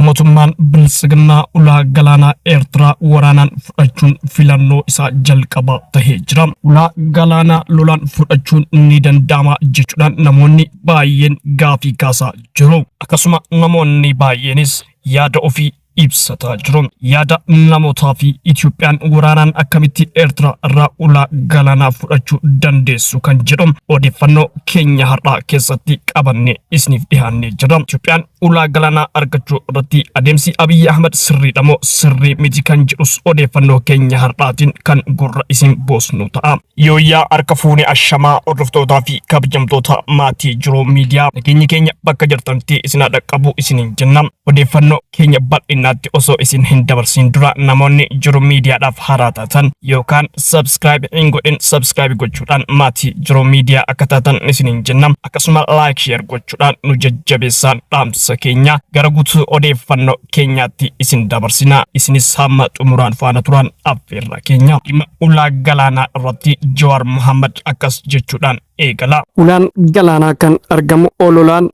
mootummaan bilisignaa ulaa galaanaa Eertiraa waraanaan fudhachuun filannoo isaa jalqabaa tahee jira. Ulaa galaanaa lolaan fudhachuun ni danda'ama jechuudhaan namoonni baay'een gaafii kaasaa jiru. Akkasuma namoonni baay'eenis yaada ofii ibsataa jiru. Yaada namootaa fi Itoophiyaan waraanaan akkamitti Eertiraa irraa ulaa galaanaa fudhachuu dandeessu kan jedhu odeeffannoo keenya har'aa keessatti qabanne isiniif dhiyaannee jira. Itoophiyaan ulaa galaanaa argachuu irratti adeemsi Abiy Ahmed sirriidha moo sirrii miti kan jedhus odeeffannoo keenya har'aatiin kan gurra isin buusnu ta'a. Yooyyaa harka fuune ashamaa hordoftootaa fi kabajamtoota maatii Jiruu Miidiyaa nageenyi keenya bakka jirtanitti isin dhaqqabu isiniin jenna. Odeeffannoo keenya bal'inaatti osoo isin hin dabarsin dura namoonni Jiruu Miidiyaadhaaf haaraa taatan yookaan subscribe hin godhin subscribe gochuudhaan maatii Jiruu Miidiyaa akka taatan isiniin jenna. Akkasuma like share gochuudhaan nu jajjabeessaan dhaamsa keenya gara guutuu odeeffannoo keenyaatti isin dabarsina. Isinis hamma xumuraan faana turan affeerra keenya. Dhimma ulaa galaanaa irratti Jawaar Mohaammed akkas jechuudhaan eegala. Ulaan galaanaa kan argamu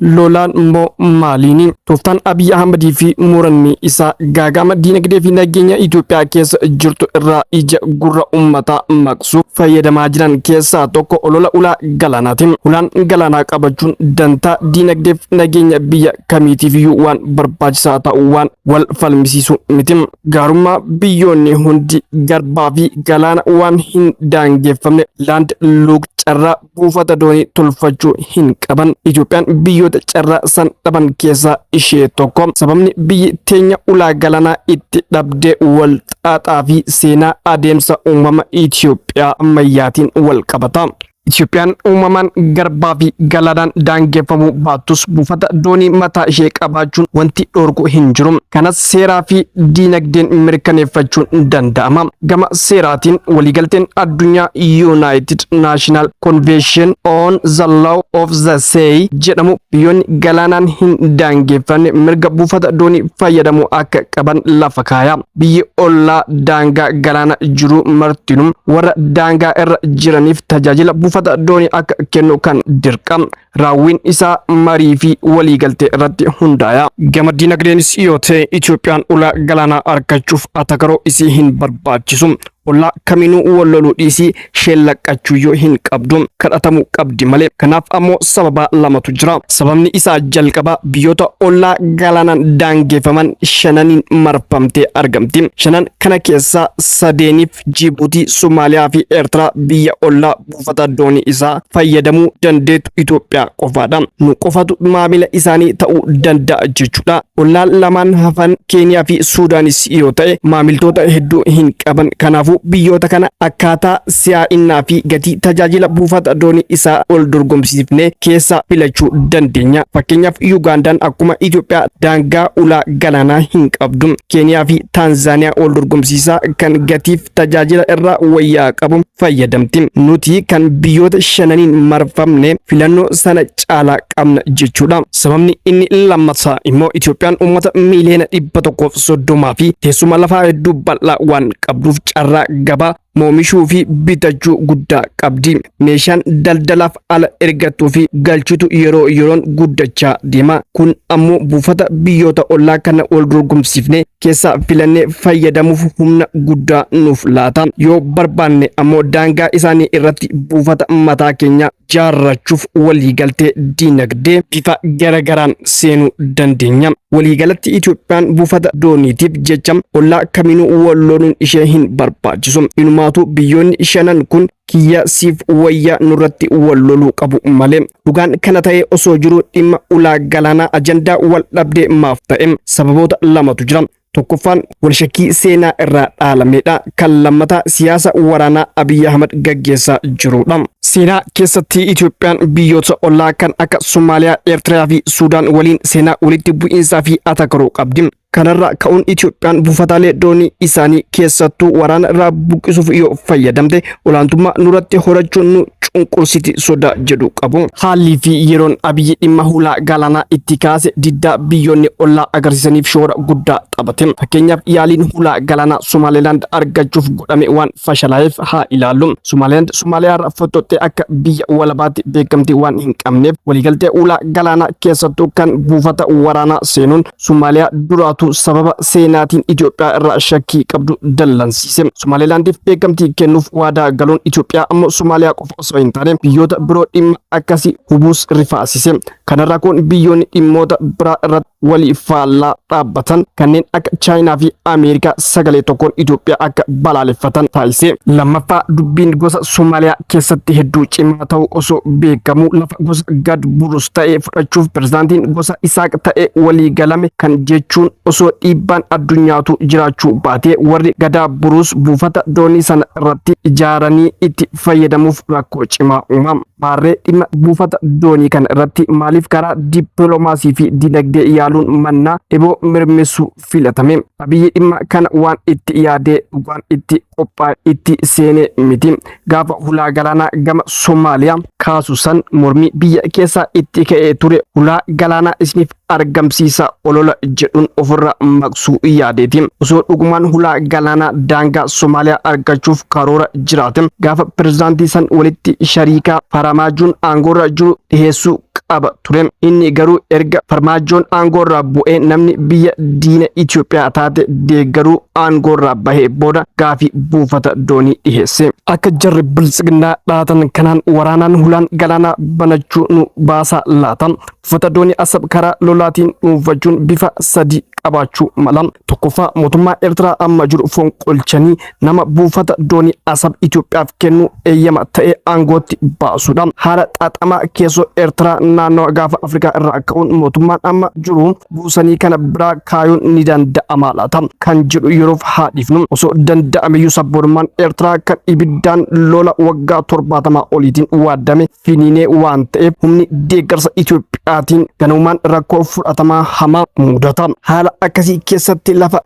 lolaan moo maaliini? Tooftaan Abiy Ahmed fi muranni isaa gaagama diinagdee fi nageenya Itoophiyaa keessa jirtu irraa ija gurra uummataa maqsuuf fayyadamaa jiran keessaa tokko olola ulaa galaanaati. Ulaan galaanaa qabachuun dantaa diinagdee fi nageenya biyya kamiitiifiyyuu waan barbaachisaa ta'uu waan wal falmisiisu miti. Gaarummaa biyyoonni hundi garbaa fi galaana waan hin daangeffamne land locked carraa buufata doonii tolfachuu hin qaban. Itoophiyaan biyyoota carraa san dhaban keessaa ishee tokko. Sababni biyyi teenya ulaa galaanaa itti dhabdee wal xaaxaa fi seenaa adeemsa uumama Itoophiyaa ammayyaatiin wal qabata. Itoophiyaan uumamaan garbaa fi galaanaan daangeffamuu baattus buufata doonii mataa ishee qabaachuun wanti dhorku hin jiru. Kanas seeraa fi diinagdeen mirkaneeffachuun danda'ama. Gama seeraatiin waliigalteen addunyaa United National Convention on the Law of the Sea jedhamu biyyoonni galaanaan hin daangeffamne mirga buufata doonii fayyadamuu akka qaban lafa kaaya. Biyyi ollaa daangaa galaana jiru martinuu warra daangaa irra jiraniif tajaajila buufata doonii akka kennu kan dirqama. Raawwiin isaa marii fi waliigaltee irratti hundaaya. Gama diinagdeenis yoo ta'e Itoophiyaan ulaa galaanaa argachuuf atakaroo isii hin barbaachisu. Ollaa kaminuu walloluu dhiisii sheellaqachuu yoo hin qabdu kadhatamuu qabdi malee. Kanaaf ammoo sababa lamatu jira. Sababni isaa jalqaba biyyoota ollaa galaanaan daangeffaman shananiin marfamtee argamti. Shanan kana keessaa sadeeniif Jibuutii, Somaaliyaa fi Eertiraa biyya ollaa buufata doonii isaa fayyadamuu dandeetu Itoophiyaa qofaadha. Nu qofatu maamila isaanii ta'uu danda'a jechuudha. Ollaan lamaan hafan Keeniyaa fi Suudaanis yoo ta'e maamiltoota hedduu hin qaban. Kanaafuu biyyoota kana akkaataa si'aa'innaa fi gatii tajaajila buufata doonii isaa ol dorgomsiifnee keessa filachuu dandeenya. Fakkeenyaaf Ugandaan akkuma Itoophiyaa daangaa ulaa galaanaa hin qabdu. Keeniyaa fi Taanzaaniyaa ol dorgomsiisaa kan gatiif tajaajila irraa wayyaa qabu fayyadamti. Nuti kan biyyoota shananiin marfamne filannoo sana caalaa qabna jechuudha. Sababni inni lammataa immoo Itoophiyaan uummata miiliyoona 130 fi teessuma lafaa hedduu bal'aa waan qabduuf carraa gabaa moomishuu fi bitachuu guddaa qabdi. Meeshaan daldalaaf ala ergattuu fi galchitu yeroo yeroon guddachaa deema. Kun ammoo buufata biyyoota ollaa kana ol dorgomsiifne keessa filannee fayyadamuuf humna guddaa nuuf laata. Yoo barbaanne ammoo daangaa isaanii irratti buufata mataa keenya jaarrachuuf waliigaltee diinagdee bifa garagaraan seenuu dandeenya. Waliigalatti Itoophiyaan buufata dooniitiif jecha ollaa kaminuu walloluun ishee hin barbaachisu. Inumaatu biyyoonni shanan kun kiyya siif wayyaa nurratti walloluu qabu malee. Dhugaan kana ta'e osoo jiru dhimma ulaa galaanaa ajandaa wal dhabdee maaf ta'e sababoota lamatu jira. Tokkoffaan walshakkii seenaa irraa dhaalamedha. Kan lammataa siyaasa waraanaa Abiy Ahmed gaggeessaa jirudha. Seenaa keessatti Itoophiyaan biyyoota ollaa kan akka Somaaliyaa, Eertiraa fi Suudaan waliin seenaa walitti bu'iinsaa fi atakaroo qabdi. Kanarraa ka'uun Itoophiyaan buufataalee doonii isaanii keessattuu waraana irraa buqqisuuf yoo fayyadamte olaantummaa nurratti horachuun nu cunqursiti sodaa jedhu qabu. Haalli fi yeroon Abiyyi dhimma hulaa galaanaa itti kaase diddaa biyyoonni ollaa agarsiisaniif shoora guddaa taphate. Fakkeenyaaf yaaliin hulaa galaanaa Somaalilaand argachuuf godhame waan fashalaa'eef haa ilaallu. Somaalilaand Somaaliyaarra fottottee akka biyya walabaatti beekamtii waan hin qabneef waliigaltee hulaa galaanaa keessattuu kan buufata waraanaa seenuun Somaaliyaa duraatu sababa seenaatiin Itoophiyaa irraa shakkii qabdu dallansiise. Somaalilaandiif beekamtii kennuuf waadaa galuun Itoophiyaa ammoo Somaaliyaa qofa osoo hin taane biyyoota biroo dhimma akkasii hubuus rifaasise. Kanarraa kun biyyoonni dhimmoota biraa irratti walii faallaa dhaabbatan kanneen akka Chaayinaa fi Ameerikaa sagalee tokkoon Itoophiyaa akka balaaleffatan taasise. Lammaffaa dubbiin gosa Somaaliyaa keessatti hedduu cimaa ta'uu osoo beekamu lafa gosa gad burus ta'e fudhachuuf pirezidaantiin gosa Isaaq ta'e walii galame kan jechuun osoo dhiibbaan addunyaatu jiraachuu baatee warri gadaa burus buufata doonii sana irratti ijaaranii itti fayyadamuuf rakkoo cimaa uumama. Maarree dhimma buufata doonii kana irratti maaliif karaa dippiloomaasii fi dinagdee yaaluun mannaa eboo mirmessuu filatame. Abiyyi dhimma kana waan itti yaadee waan itti qophaa'e itti seenee miti. Gaafa hulaa galaanaa gama Somaaliyaa kaasu san mormii biyya keessaa itti ka'ee ture hulaa galaanaa isiniif argamsiisa olola jedhuun ofirra maqsuu yaadeeti. Osoo dhugumaan hulaa galaanaa daangaa Somaaliyaa argachuuf karoora jiraate gaafa pirezidaantii san walitti shariikaa Farmaajoon aangoorra jiru dhiheessuu qaba ture. Inni garuu erga Farmaajoon aangoorraa bu'ee namni biyya diina Itoophiyaa taate deeggaruu aangoorraa bahee booda gaafii buufata doonii dhiheesse. Akka jarri bilisiginnaa dhaatan kanaan waraanaan hulaan galaanaa banachuu nu baasaa laata. Buufata doonii Asab karaa lolaatiin dhuunfachuun bifa sadii qabaachuu mala. Tokkoffaa mootummaa Eertiraa amma jiru fonqolchanii nama buufata doonii Asab Itoophiyaaf kennu eeyyama ta'e aangootti baasuudha. Haala xaxamaa keessoo Eertiraa naannoo gaafa Afrikaa irraa ka'uun mootummaan amma jiru buusanii kana biraa kaayuun ni danda'ama laata kan jedhu yeroof haa dhiifnu. Osoo danda'ameyyuu sabboonummaan Eertiraa kan ibiddaan lola waggaa 70 oliitiin waaddame finiinee waan ta'eef humni deeggarsa Itoophiyaatiin ganumaan rakkoo fudhatamaa hamaa mudata. Haala akkasii keessatti lafa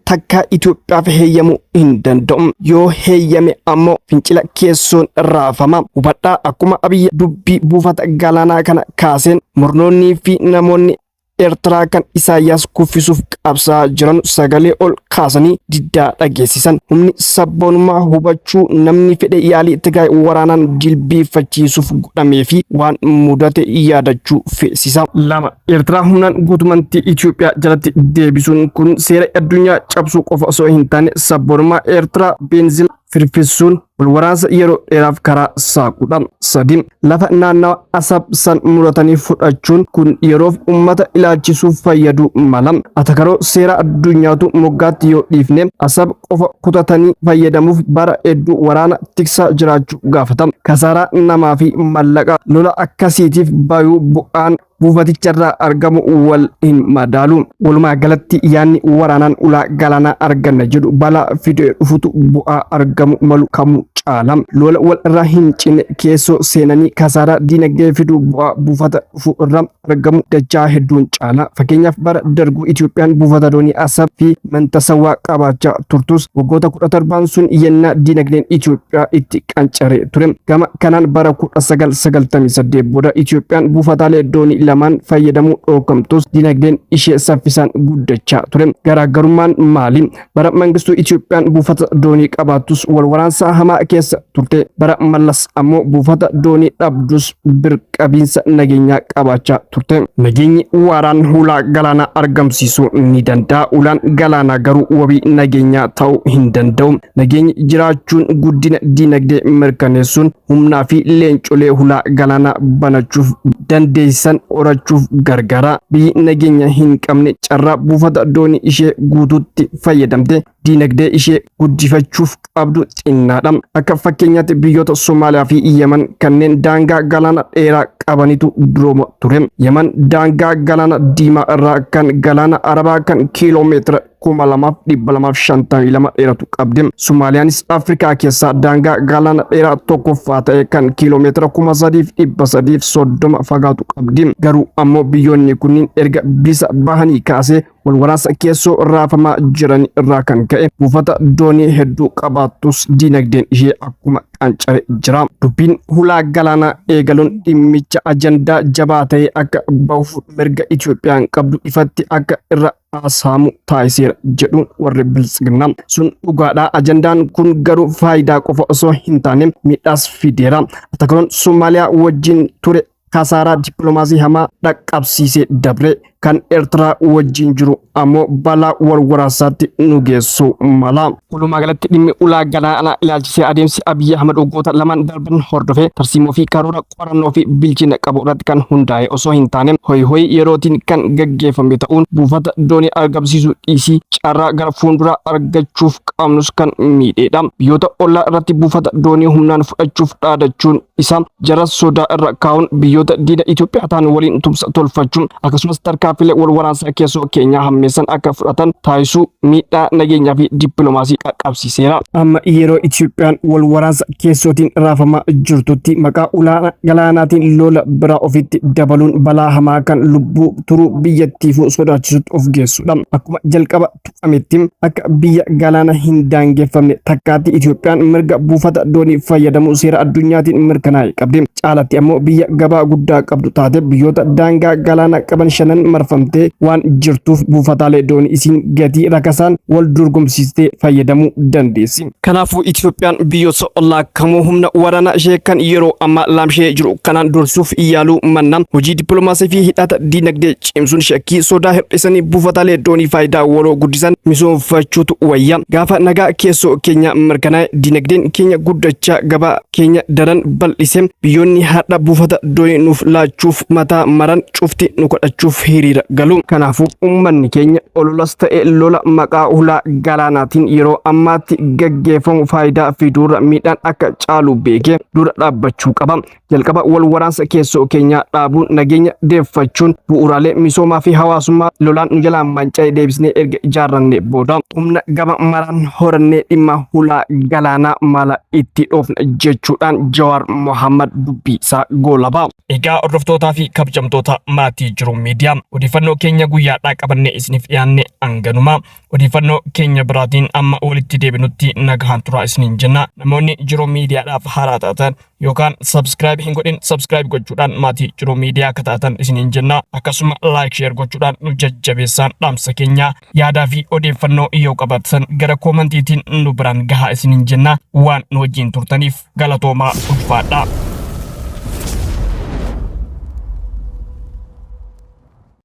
takkaa Itoophiyaaf heeyyamuu hin danda'u. Yoo heeyyame ammoo fincila keessoon raafama. Hubadhaa akkuma Abiyyi dubbii buufata galaanaa kana kaaseen murnoonnii fi namoonni Eertiraa kan Isaayyaas kuffisuuf qabsaa jiran sagalee ol kaasanii diddaa dhageessisan. Humni sabboonummaa hubachuu namni fedhe yaalii Tigraay waraanaan jilbeeffachiisuuf godhamee fi waan mudate yaadachuu feesisa. Lama Eertiraa humnaan guutummaatti Itoophiyaa jalatti deebisuun kun seera addunyaa cabsuu qofa osoo hin taane sabboonummaa Eertiraa beenzil firfisuun walwaraansa yeroo dheeraaf karaa saaquudha. Sadi lafa naannawa Asab san muratanii fudhachuun kun yeroof ummata ilaalchisuuf fayyadu mala. Atakaroo seera addunyaatu moggaatti yoo dhiifne Asab qofa kutatanii fayyadamuuf bara hedduu waraana tiksaa jiraachuu gaafata. Kasaaraa namaa fi mallaqa lola akkasiitiif bayuu bu'aan buufaticharraa argamu wal hin madaalu. Walumaa galatti yaanni waraanaan ulaa galaanaa arganna jedhu balaa fidee dhufutu bu'aa argamu malu kamuu caala. Lola wal irraa hin cinne keessoo seenanii kasaaraa diinagdee fiduu bu'aa buufata dhufu irraa argamu dachaa hedduun caala. Fakkeenyaaf bara darguu Itoophiyaan buufata doonii Asab fi Mantasawwaa qabaachaa turtus waggoota 17 sun yennaa diinagdeen Itoophiyaa itti qancaree ture. Gama kanaan bara 1998 booda Itoophiyaan buufataalee doonii lamaan fayyadamuu dhorkamtus diinagdeen ishee saffisaan guddachaa ture. Garaagarummaan maali? Bara mangistuu Itoophiyaan buufata doonii qabaattus walwaraansa hamaa keessa turte. Bara Mallas ammoo buufata doonii dhabdus birqabiinsa nageenyaa qabaachaa turte. Nageenyi waaraan hulaa galaanaa argamsiisuu ni danda'a. Ulaan galaanaa garuu wabii nageenyaa ta'uu hin danda'u. Nageenyi jiraachuun guddina diinagdee mirkaneessuun humnaa fi leencolee hulaa galaanaa banachuuf dandeessisan horachuuf gargaara. Biyyi nageenya hin qabne carraa buufata doonii ishee guutuutti fayyadamte diinagdee ishee guddifachuuf qabdu xinnaadha. Akka fakkeenyaatti biyyoota Somaaliyaa fi Yemen kanneen daangaa galaana dheeraa qabanitu durooma ture. Yemen daangaa galaana diimaa irraa kan galaana Arabaa kan kiiloomeetira 2252 dheeratu qabdi. Somaaliyaanis Afrikaa keessaa daangaa galaana dheeraa tokkoffaa ta'e kan kiiloomeetira 3330 fagaatu qabdi. Garuu ammoo biyyoonni kunniin erga bilisa bahanii kaasee walwaraansa keessoo raafamaa jiran irraa kan ka'e buufata doonii hedduu qabaattus dinagdeen ishee akkuma qancare jira. Dubbiin hulaa galaanaa eegaluun dhimmicha ajandaa jabaa ta'e akka bahuuf mirga Itoophiyaan qabdu ifatti akka irra asaamu taasiseera jedhu warri bilisignaa. Sun dhugaadha. Ajandaan kun garuu faayidaa qofa osoo hin taane miidhaas fideera. Atakiroon Somaaliyaa wajjin ture kasaaraa dippiloomaasii hamaa dhaqqabsiisee dabre kan Eertiraa wajjin jiru ammoo balaa walwaraasaatti nu geessu mala. Walumaa galatti dhimmi ulaa galaanaa ilaalchisee adeemsi Abiy Ahmed waggoota lamaan darban hordofee tarsiimoo fi karoora qorannoo fi bilchina qabu irratti kan hundaa'e osoo hin taane hoy yerootiin kan gaggeeffame ta'uun buufata doonii argamsiisuu dhiisii carraa gara fuulduraa argachuuf qabnus kan miidheedha. Biyyoota ollaa irratti buufata doonii humnaan fudhachuuf dhaadachuun isaa jara sodaa irra kaa'uun biyyoota diina Itoophiyaa ta'an waliin tumsa tolfachuun akkasumas tarkaanfilee wal waraansaa keessoo keenyaa hammeessan akka fudhatan taasisuu miidhaa nageenyaa fi dippiloomaasii qaqqabsiiseera. Amma yeroo Itoophiyaan wal waraansa keessootiin raafamaa jirtutti maqaa ulaa galaanaatiin lola biraa ofitti dabaluun balaa hamaa kan lubbuu turuu biyyattiifuu sodaachisutti of geessudha. Akkuma jalqaba tuqametti akka biyya galaana hin daangeffamne takkaatti Itoophiyaan mirga buufata doonii fayyadamuu seera addunyaatiin mirkanaa'e qabdi. Caalatti ammoo biyya gabaa guddaa qabdu taate biyyoota daangaa galaana qaban shanan marfamtee waan jirtuuf buufataalee doonii isiin gatii rakasaan wal dorgomsiistee fayyadamuu dandeessi. Kanaafuu Itoophiyaan biyyoota ollaa kamuu humna waraanaa ishee kan yeroo ammaa laamshee jiru kanaan dursuuf yaaluu manna hojii dippiloomaasii fi hidhata diinagdee cimsuun shakkii sodaa hir'isanii buufataalee doonii faayidaa waloo guddisan misoomfachuutu wayya. Gaafa nagaa keessoo keenya mirkanaa'e diinagdeen keenya guddachaa gabaa keenya daran bal'ise biyyoonni har'a buufata doonii nuuf laachuuf mataa maran cufti nu godhachuuf hiriira galu. Kanaafuu uummanni keenya ololas ta'e lola maqaa ulaa galaanaatiin yeroo ammaatti gaggeeffamu faayidaa fi dura miidhaan akka caalu beekee dura dhaabbachuu qaba. Jalqaba wal waraansa keessoo keenyaa dhaabuun nageenya deeffachuun bu'uuraalee misoomaa fi hawaasummaa lolaan nu jalaa manca'ee deebisnee erga ijaarranne booda humna gama maraan horannee dhimma ulaa galaanaa mala itti dhoofna jechuudhaan Jawaar Mohammad dubbii isaa goolaba. Egaa hordoftootaa fi kabajamtoota maatii Jiruu Miidiyaa odeeffannoo keenya guyyaadhaa qabannee isiniif dhiyaanne hanganuma. Odeeffannoo keenya biraatiin amma walitti deebinutti nagahaan turaa isiniin jenna. Namoonni Jiruu Miidiyaadhaaf haaraa taatan yookaan subscribe hin godhin subscribe gochuudhaan maatii Jiruu Miidiyaa akka taatan isiniin jenna. Akkasuma like share gochuudhaan nu jajjabeessaan dhaamsa keenya yaadaa fi odeeffannoo yoo qabaatan gara koomentiitiin nu biraan gahaa isiniin jenna. Waan nu wajjin turtaniif galatoomaa ulfaadhaa.